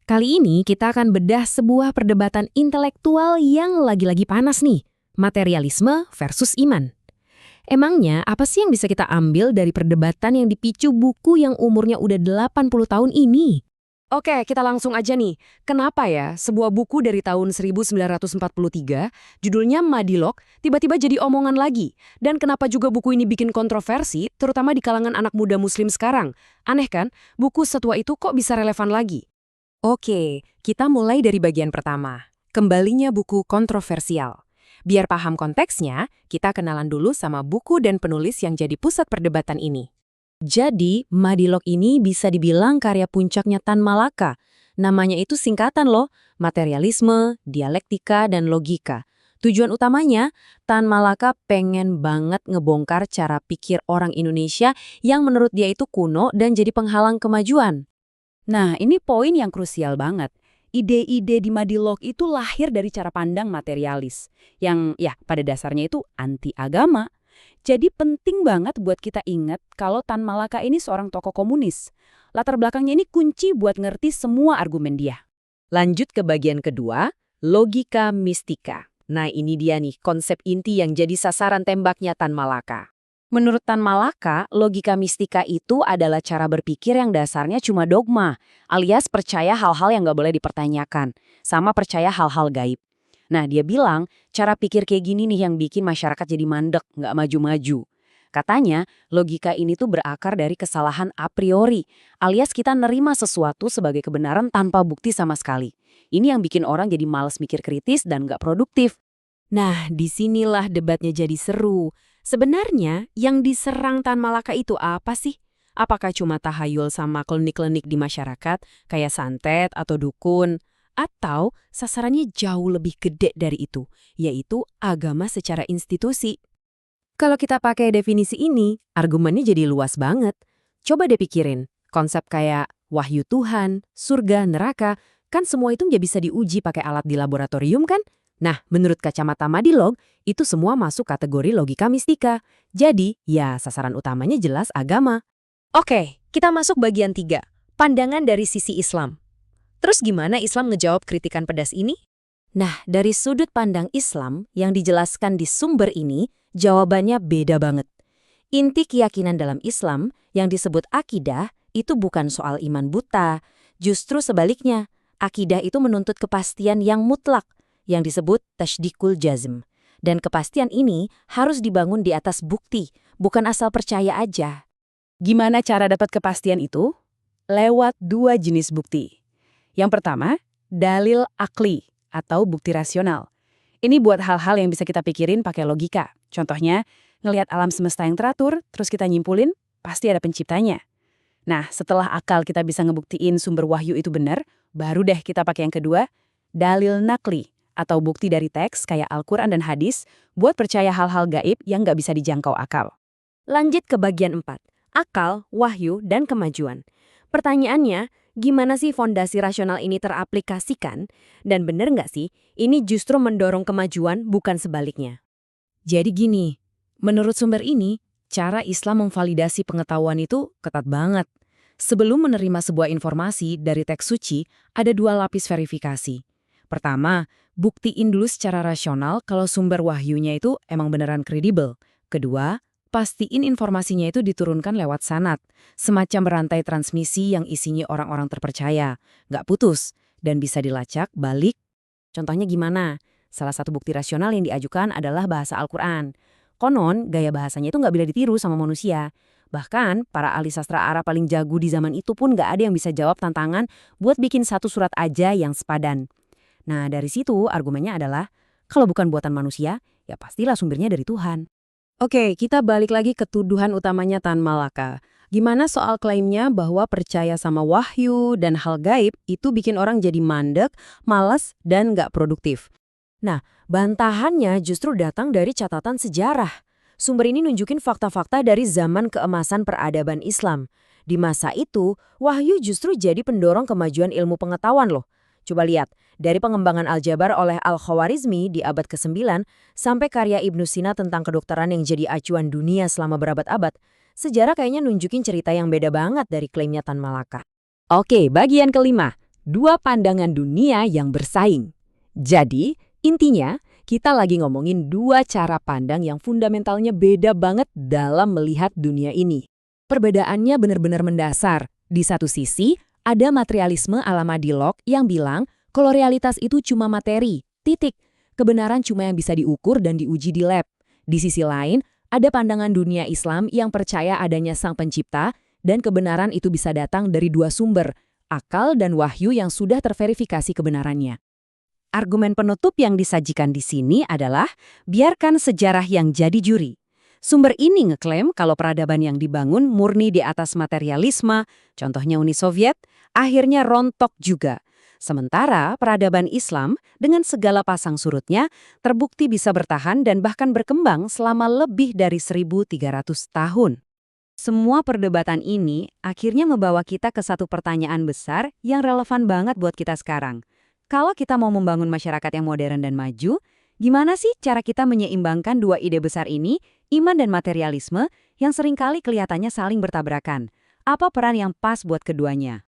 Kali ini kita akan bedah sebuah perdebatan intelektual yang lagi-lagi panas nih, materialisme versus iman. Emangnya apa sih yang bisa kita ambil dari perdebatan yang dipicu buku yang umurnya udah 80 tahun ini? Oke, kita langsung aja nih. Kenapa ya sebuah buku dari tahun 1943, judulnya Madilog, tiba-tiba jadi omongan lagi? Dan kenapa juga buku ini bikin kontroversi, terutama di kalangan anak muda muslim sekarang? Aneh kan, buku setua itu kok bisa relevan lagi? Oke, kita mulai dari bagian pertama. Kembalinya buku kontroversial. Biar paham konteksnya, kita kenalan dulu sama buku dan penulis yang jadi pusat perdebatan ini. Jadi, Madilog ini bisa dibilang karya puncaknya Tan Malaka. Namanya itu singkatan loh, materialisme, dialektika, dan logika. Tujuan utamanya, Tan Malaka pengen banget ngebongkar cara pikir orang Indonesia yang menurut dia itu kuno dan jadi penghalang kemajuan. Nah, ini poin yang krusial banget. Ide-ide di Madilog itu lahir dari cara pandang materialis, yang ya pada dasarnya itu anti-agama. Jadi penting banget buat kita ingat kalau Tan Malaka ini seorang tokoh komunis. Latar belakangnya ini kunci buat ngerti semua argumen dia. Lanjut ke bagian kedua, logika mistika. Nah, ini dia nih konsep inti yang jadi sasaran tembaknya Tan Malaka. Menurut Tan Malaka, logika mistika itu adalah cara berpikir yang dasarnya cuma dogma, alias percaya hal-hal yang nggak boleh dipertanyakan, sama percaya hal-hal gaib. Nah, dia bilang, cara pikir kayak gini nih yang bikin masyarakat jadi mandek, nggak maju-maju. Katanya, logika ini tuh berakar dari kesalahan a priori, alias kita nerima sesuatu sebagai kebenaran tanpa bukti sama sekali. Ini yang bikin orang jadi malas mikir kritis dan nggak produktif. Nah, disinilah debatnya jadi seru. Sebenarnya, yang diserang Tan Malaka itu apa sih? Apakah cuma tahayul sama klinik-klinik di masyarakat, kayak santet atau dukun? Atau sasarannya jauh lebih gede dari itu, yaitu agama secara institusi? Kalau kita pakai definisi ini, argumennya jadi luas banget. Coba deh pikirin, konsep kayak wahyu Tuhan, surga, neraka, kan semua itu nggak bisa diuji pakai alat di laboratorium kan? Nah, menurut kacamata Madilog, itu semua masuk kategori logika mistika. Jadi, ya sasaran utamanya jelas agama. Oke, kita masuk bagian 3, pandangan dari sisi Islam. Terus gimana Islam ngejawab kritikan pedas ini? Nah, dari sudut pandang Islam yang dijelaskan di sumber ini, jawabannya beda banget. Inti keyakinan dalam Islam yang disebut akidah itu bukan soal iman buta. Justru sebaliknya, akidah itu menuntut kepastian yang mutlak, yang disebut tasdikul jazm. Dan kepastian ini harus dibangun di atas bukti, bukan asal percaya aja. Gimana cara dapat kepastian itu? Lewat 2 jenis bukti. Yang pertama, dalil akli atau bukti rasional. Ini buat hal-hal yang bisa kita pikirin pakai logika. Contohnya, ngelihat alam semesta yang teratur, terus kita nyimpulin, pasti ada penciptanya. Nah, setelah akal kita bisa ngebuktiin sumber wahyu itu benar, baru deh kita pakai yang kedua, dalil nakli atau bukti dari teks kayak Al-Quran dan hadis buat percaya hal-hal gaib yang nggak bisa dijangkau akal. Lanjut ke bagian 4, akal, wahyu, dan kemajuan. Pertanyaannya, gimana sih fondasi rasional ini teraplikasikan? Dan bener nggak sih, ini justru mendorong kemajuan bukan sebaliknya? Jadi gini, menurut sumber ini, cara Islam memvalidasi pengetahuan itu ketat banget. Sebelum menerima sebuah informasi dari teks suci, ada 2 lapis verifikasi. Pertama, buktiin dulu secara rasional kalau sumber wahyunya itu emang beneran kredibel. Kedua, pastiin informasinya itu diturunkan lewat sanad, semacam rantai transmisi yang isinya orang-orang terpercaya, nggak putus, dan bisa dilacak balik. Contohnya gimana? Salah satu bukti rasional yang diajukan adalah bahasa Al-Quran. Konon, gaya bahasanya itu nggak bisa ditiru sama manusia. Bahkan, para ahli sastra Arab paling jago di zaman itu pun nggak ada yang bisa jawab tantangan buat bikin satu surat aja yang sepadan. Nah, dari situ argumennya adalah, kalau bukan buatan manusia, ya pastilah sumbernya dari Tuhan. Oke, kita balik lagi ke tuduhan utamanya Tan Malaka. Gimana soal klaimnya bahwa percaya sama wahyu dan hal gaib itu bikin orang jadi mandek, malas, dan nggak produktif? Nah, bantahannya justru datang dari catatan sejarah. Sumber ini nunjukin fakta-fakta dari zaman keemasan peradaban Islam. Di masa itu, wahyu justru jadi pendorong kemajuan ilmu pengetahuan loh. Coba lihat, dari pengembangan aljabar oleh Al-Khawarizmi di abad ke-9 sampai karya Ibnu Sina tentang kedokteran yang jadi acuan dunia selama berabad-abad, sejarah kayaknya nunjukin cerita yang beda banget dari klaimnya Tan Malaka. Oke, bagian kelima, Dua pandangan dunia yang bersaing. Jadi, intinya, kita lagi ngomongin dua cara pandang yang fundamentalnya beda banget dalam melihat dunia ini. Perbedaannya benar-benar mendasar. Di satu sisi, ada materialisme ala Madilog yang bilang kalau realitas itu cuma materi, titik. Kebenaran cuma yang bisa diukur dan diuji di lab. Di sisi lain, ada pandangan dunia Islam yang percaya adanya Sang Pencipta dan kebenaran itu bisa datang dari dua sumber, akal dan wahyu yang sudah terverifikasi kebenarannya. Argumen penutup yang disajikan di sini adalah biarkan sejarah yang jadi juri. Sumber ini ngeklaim kalau peradaban yang dibangun murni di atas materialisme, contohnya Uni Soviet, akhirnya rontok juga. Sementara peradaban Islam dengan segala pasang surutnya terbukti bisa bertahan dan bahkan berkembang selama lebih dari 1.300 tahun. Semua perdebatan ini akhirnya membawa kita ke satu pertanyaan besar yang relevan banget buat kita sekarang. Kalau kita mau membangun masyarakat yang modern dan maju, gimana sih cara kita menyeimbangkan dua ide besar ini, iman dan materialisme, yang seringkali kelihatannya saling bertabrakan? Apa peran yang pas buat keduanya?